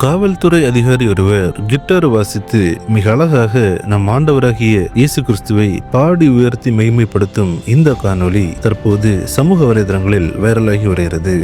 காவல்துறை அதிகாரி ஒருவர் கிட்டார் வாசித்து மிக அழகாக நம் ஆண்டவராகிய இயேசு கிறிஸ்துவை பாடி உயர்த்தி மகிமைப்படுத்தும் இந்த காணொளி தற்போது சமூக வலைதளங்களில் வைரலாகி வருகிறது.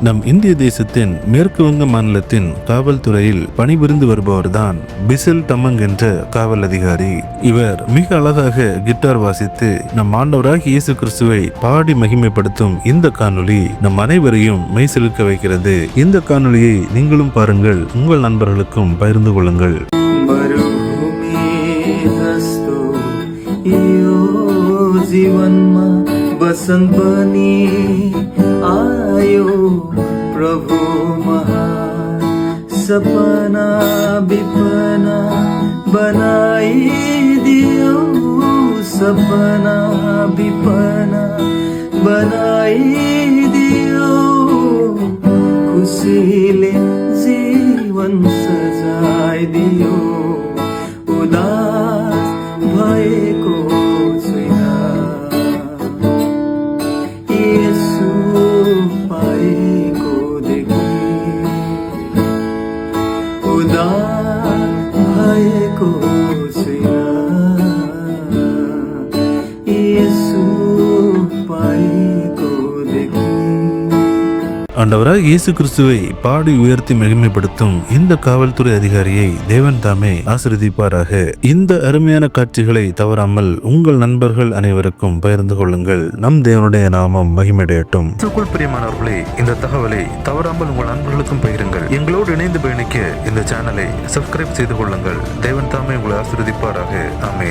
நம் இந்திய தேசத்தின் மேற்கு வங்க மாநிலத்தின் காவல்துறையில் பணிபுரிந்து வருபவர்தான் பிசில் டமங் என்ற காவல் அதிகாரி. இவர் மிக அழகாக கிட்டார் வாசித்து நம் ஆண்டவராகிய இயேசு கிறிஸ்துவை பாடி மகிமைப்படுத்தும் இந்த காணொளி நம் அனைவரையும் மெய் சிலுக்க வைக்கிறது. இந்த காணொளியை நீங்களும் பாருங்கள், உங்கள் நண்பர்களுக்கும் பகிர்ந்து கொள்ளுங்கள். बसंत बनी आयो प्रभु महान, सपना विपना बनाई दियो, सपना विपना बनाई दियो, खुशीले जीवन सजाई दियो, उदास भएको ஆண்டவராக இயேசு கிறிஸ்துவை பாடி உயர்த்தி மகிமைப்படுத்தும் இந்த காவல்துறை அதிகாரியை தேவன் தாமே ஆசீர்வதிப்பாராக. இந்த அருமையான காட்சிகளை தவறாமல் உங்கள் நண்பர்கள் அனைவருக்கும் பகிர்ந்து கொள்ளுங்கள். நம் தேவனுடைய நாமம் மகிமையடையட்டும். பிரியமானவர்களே, இந்த தகவலை தவறாமல் உங்கள் நண்பர்களுக்கும் பகிருங்கள். எங்களோடு இணைந்து பயணிக்க இந்த சேனலை சப்ஸ்கிரைப் செய்து கொள்ளுங்கள். தேவன் தாமே உங்களை ஆசீர்வதிப்பாராக. ஆமென்.